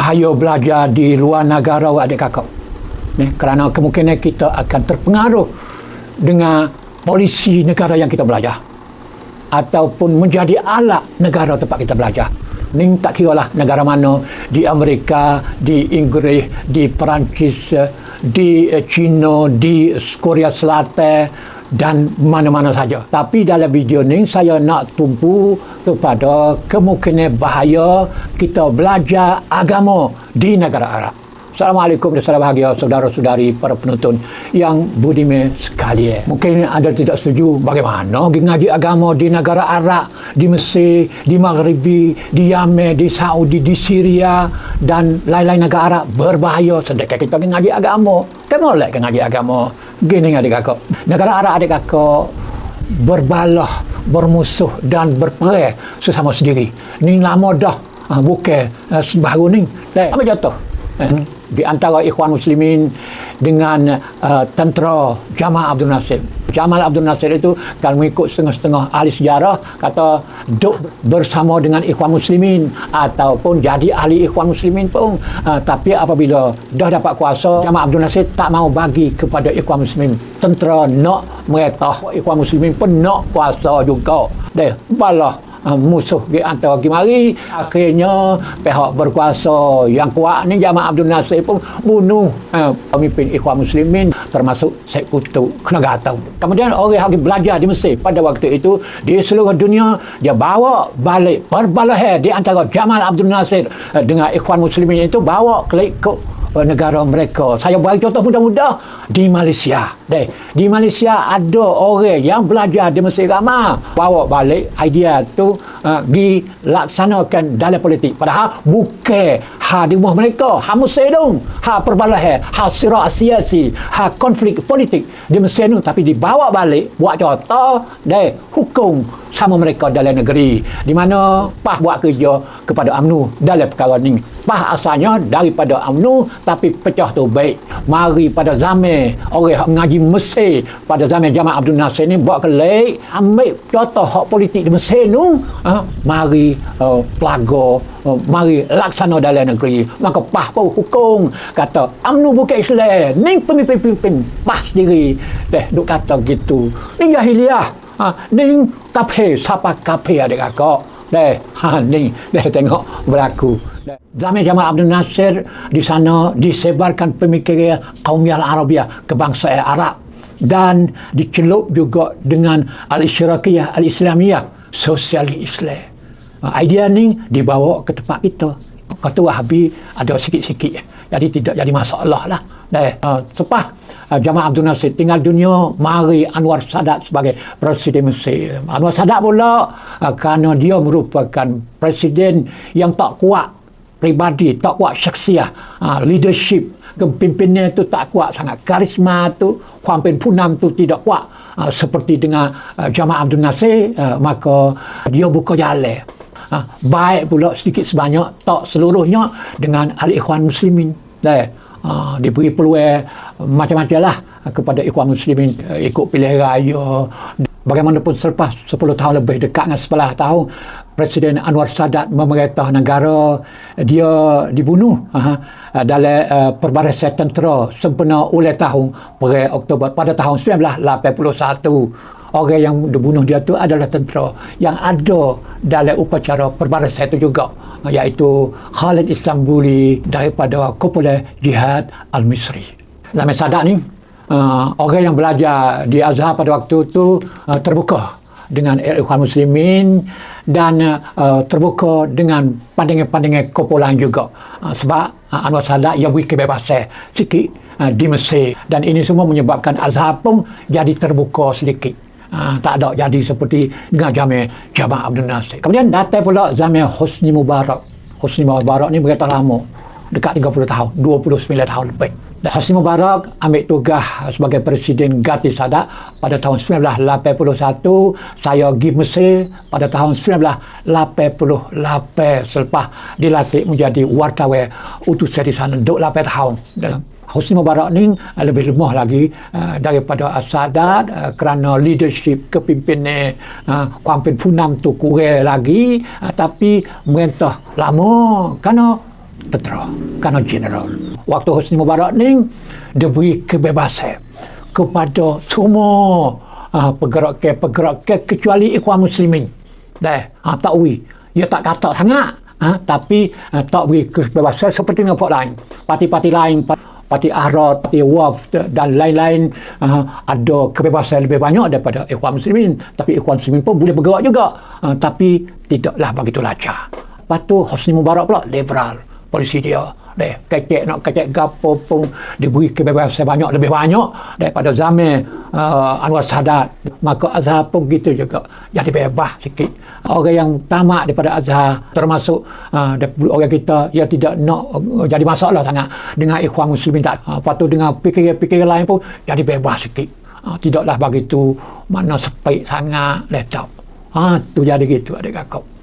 bahaya belajar di luar negara adik kakak. Kerana kemungkinan kita akan terpengaruh dengan polisi negara yang kita belajar ataupun menjadi alat negara tempat kita belajar. Ni tak kira lah negara mana, di Amerika, di Inggeris, di Perancis, di China, di Korea Selatan dan mana-mana saja. Tapi dalam video ni saya nak tumpu kepada kemungkinan bahaya kita belajar agama di negara Arab. Assalamualaikum dan salam bahagia saudara-saudari para penonton yang budiman sekalian. Mungkin anda tidak setuju bagaimana ngaji agama di negara Arab, di Mesir, di Maghribi, di Yemen, di Saudi, di Syria dan lain-lain negara Arab berbahaya sedangkan kita ngaji agama. Kamu boleh ngaji agama. Gini adik kakak. Negara Arab adik kakak berbalah, bermusuh dan berperang sesama sendiri. Ni lama dah. Bukan baru ni. Apa jatuh? Di antara Ikhwan Muslimin dengan tentera Jamal Abdul Nasir. Jamal Abdul Nasir itu kalau mengikut setengah-setengah ahli sejarah kata duduk bersama dengan Ikhwan Muslimin ataupun jadi ahli Ikhwan Muslimin pun. Tapi apabila dah dapat kuasa, Jamal Abdul Nasir tak mau bagi kepada Ikhwan Muslimin. Tentera nak meretah, Ikhwan Muslimin pun nak kuasa juga. Balah musuh di antara mari akhirnya pihak berkuasa yang kuat ni Jamal Abdul Nasir pun bunuh pemimpin Ikhwan Muslimin termasuk Syed Qutb kena gatau. Kemudian orang yang belajar di Mesir pada waktu itu di seluruh dunia dia bawa balik perbalahan di antara Jamal Abdul Nasir dengan Ikhwan Muslimin itu bawa ke negara mereka. Saya bagi contoh mudah-mudah di Malaysia. Di Malaysia ada orang yang belajar di Mesir ramai bawa balik idea tu dilaksanakan dalam politik. Padahal bukan di rumah mereka, Mesir dong, perbalahan, sirak siasi, konflik politik di Mesir tu, tapi dibawa balik buat contoh hukum sama mereka dalam negeri. Di mana PAH buat kerja kepada UMNO dalam perkara ni. PAH asalnya daripada UMNO tapi pecah tu baik. Mari pada zaman orang mengaji Mesir pada zaman Jamal Abdul Nasir ni buat kelik ambil contoh hak politik di Mesir tu, mari pelaga, mari laksana dalam negeri. Maka PAH pun hukum kata UMNO bukan Islam, ni pemimpin-pemimpin PAH sendiri duk kata gitu. Ni jahiliah. Ni kafir, siapa kafir adik kakak? Ni tengok berlaku. Zaman Jamal Abdul Nasir di sana disebarkan pemikiran Qaumiyah Al-Arabiyah, kebangsaan Arab, dan dicelup juga dengan Al-Isyirakiyah Al-Islamiyah, sosialis Islam. Idea ni dibawa ke tempat kita. Kata Wahabi ada sikit-sikit, jadi tidak jadi masalah lah. Selepas Jamal Abdul Nasir tinggal dunia, mari Anwar Sadat sebagai Presiden Mesir. Anwar Sadat pula kerana dia merupakan presiden yang tak kuat pribadi, tak kuat syakhsiah, leadership kepimpinan tu tak kuat sangat, karisma tu, Khampin Punam tu tidak kuat seperti dengan Jamal Abdul Nasir, maka dia buka jalan. Baik pula sedikit sebanyak, tak seluruhnya dengan Al-Ikhwan Muslimin. Diberi peluang macam-macam lah kepada Ikhwan Muslimin ikut pilihan raya. Bagaimanapun selepas 10 tahun lebih, dekat dengan 11 tahun Presiden Anwar Sadat memerintah negara, dia dibunuh dalam perbarisan tentera sempena ulang tahun Perang Oktober pada tahun 1981. Orang yang dibunuh dia tu adalah tentera yang ada dalam upacara perbarisan itu juga, iaitu Khalid Islambuli daripada Kumpulan Jihad Al-Misri. Zaman Sadat ni, orang yang belajar di Azhar pada waktu itu terbuka dengan Ikhwan Muslimin dan terbuka dengan pandangan-pandangan kumpulan juga. Sebab Anwar Sadat yang beri kebebasan sikit di Mesir, dan ini semua menyebabkan Azhar pun jadi terbuka sedikit. Tak ada jadi seperti dengan zaman Jamal Abdul Nasir. Kemudian datang pula zaman Hosni Mubarak. Hosni Mubarak ni berkata lama, dekat 30 tahun, 29 tahun lebih. Hosni Mubarak ambil tugas sebagai Presiden ganti Sadat pada tahun 1981. Saya pergi Mesir pada tahun 1988 selepas dilatih menjadi wartawan utusan di sana, duduk 8 tahun. Hosni Mubarak ni lebih lemah lagi daripada Sadat kerana leadership kepimpinan Khampin Punam tu kurang lagi, tapi merintah lama kerana tentera, kerana general. Waktu Hosni Mubarak ni, dia beri kebebasan kepada semua pergerakan kecuali Ikhwan Muslimin. Tak beri. Dia tak kata sangat, tapi tak beri kebebasan seperti dengan lain. Parti-parti lain, Parti Ahrad, Parti Waf dan lain-lain ada kebebasan lebih banyak daripada Ikhwan Muslimin. Tapi Ikhwan Muslimin pun boleh bergerak juga, tapi tidaklah begitu lancar. Lepas tu Hosni Mubarak pula liberal polisi dia. Nak kecek gapo pun diberi kebebasan lebih banyak daripada zaman Anwar Sadat. Maka Azhar pun begitu juga, jadi bebas sikit. Orang yang tamat daripada Azhar, termasuk orang kita yang tidak nak jadi masalah sangat dengan Ikhwan Muslimin, tak. Lepas tu dengan fikiran lain pun jadi bebas sikit. Tidaklah begitu mana sepik sangat, letap. Tu jadi gitu adik-adik.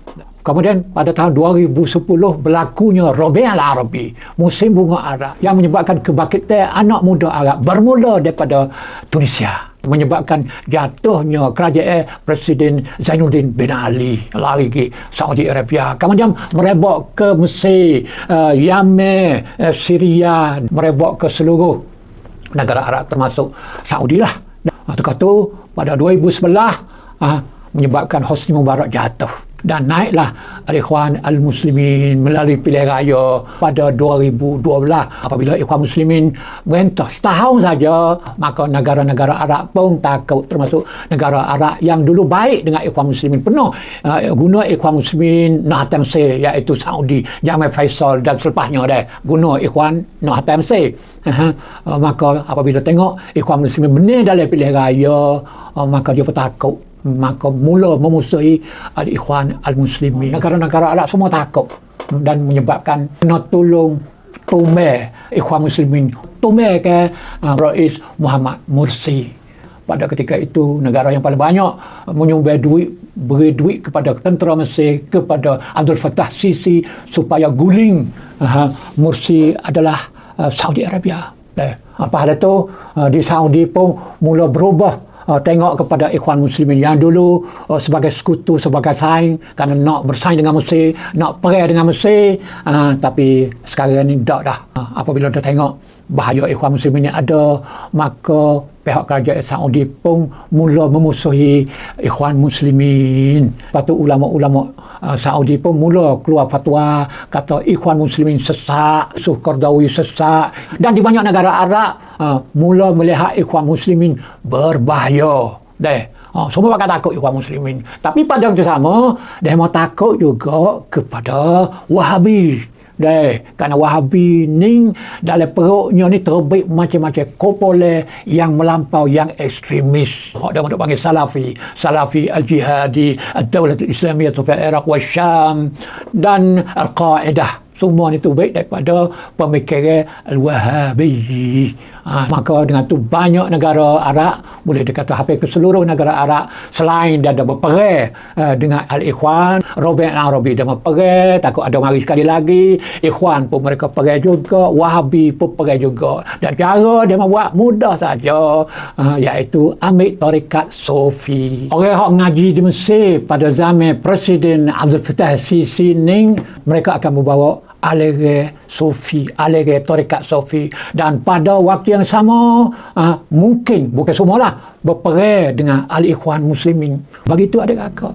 Kemudian pada tahun 2010 berlakunya Rabi' al-Arabi, musim bunga Arab, yang menyebabkan kebangkitan anak muda Arab bermula daripada Tunisia, menyebabkan jatuhnya kerajaan Presiden Zainuddin bin Ali, lari ke Saudi Arabia, kemudian merebak ke Mesir, Yemen, Syria, merebak ke seluruh negara Arab termasuk Saudi lah. Kata pada 2011 menyebabkan Hosni Mubarak jatuh. Dan naiklah Ikhwan Al-Muslimin melalui pilihan raya pada 2012. Apabila Ikhwan Muslimin merentah setahun saja, maka negara-negara Arab pun takut, termasuk negara Arab yang dulu baik dengan Ikhwan Muslimin, penuh guna Ikhwan Muslimin Nahdlatul Mesir, iaitu Saudi, Jamal Faisal dan selepasnya guna Ikhwan Nahdlatul Mesir. Maka apabila tengok Ikhwan Muslimin benar dalam pilihan raya, maka dia pun takut. Maka mula memusuhi Al-Ikhwan Al-Muslimin. Negara-negara Arab semua takut dan menyebabkan nak tolong tumai Ikhwan Muslimin, tumai ke Rais Muhammad Mursi. Pada ketika itu negara yang paling banyak menyumbang duit, beri duit kepada tentera Mesir, kepada Abdul Fattah Sisi supaya guling Mursi adalah Saudi Arabia. Lepas itu di Saudi pun mula berubah, tengok kepada Ikhwan Muslimin yang dulu sebagai sekutu, sebagai saing, kerana nak bersaing dengan Mesir, nak perang dengan Mesir, tapi sekarang ni tak dah. Apabila dia tengok bahaya Ikhwan Muslimin ni ada, maka pihak kerajaan Saudi pun mula memusuhi Ikhwan Muslimin. Lepas tu ulama-ulama Saudi pun mula keluar fatwa kata Ikhwan Muslimin sesak, Suh Qardawi sesak, dan di banyak negara Arab mula melihat Ikhwan Muslimin berbahaya. Semua pakai takut Ikhwan Muslimin. Tapi pada waktu sama, dia mau takut juga kepada Wahabi. Kerana Wahabi ni dalam perutnya ni terbit macam-macam kumpulan yang melampau, yang ekstremis. Dia panggil Salafi Al-Jihadi, Ad-Daulah Al-Islamiyah fi Iraq wa Syam, dan Al-Qaedah. Semua itu baik daripada pemikiran Al-Wahabi. Maka dengan itu banyak negara Arab, boleh dikata hampir ke seluruh negara Arab, selain dia ada berperang dengan Al-Ikhwan, Rabi' al-Arabi dia berperang, takut ada mari sekali lagi, Ikhwan pun mereka perang juga, Wahabi pun perang juga. Dan cara dia membuat mudah saja, iaitu ambil tarikat Sufi. Orang yang ngaji di Mesir pada zaman Presiden Abdul Fattah Sisi ni, mereka akan membawa aliran Sufi, aliran tarikat Sufi, dan pada waktu yang sama mungkin, bukan semualah, berperang dengan Al-Ikhwan Muslimin. Begitu adik-adik.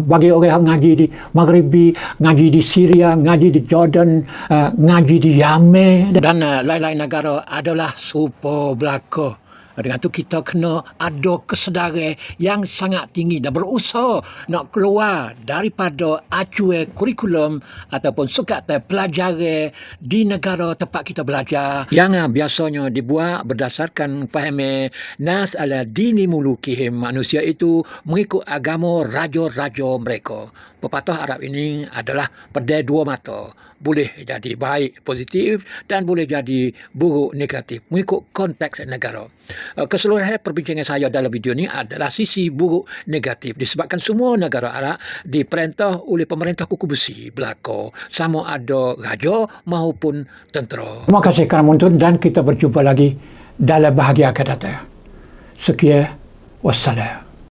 Bagi orang yang ngaji di Maghribi, ngaji di Syria, ngaji di Jordan, ngaji di Yemen dan lain-lain negara adalah super belaka. Dengan itu kita kena ada kesedaran yang sangat tinggi dan berusaha nak keluar daripada acuan kurikulum ataupun sukatan pelajaran di negara tempat kita belajar yang biasanya dibuat berdasarkan fahaman nas ala dini mulukihim. Manusia itu mengikut agama raja-raja mereka. Pepatah Arab ini adalah pedai dua mata. Boleh jadi baik, positif, dan boleh jadi buruk, negatif, mengikut konteks negara. Keseluruhan perbincangan saya dalam video ini adalah sisi buruk negatif, disebabkan semua negara Arab diperintah oleh pemerintah kuku besi belaka, sama ada raja maupun tentera. Terima kasih kerana menonton dan kita berjumpa lagi dalam bahagian akan datang. Sekian, wassalam.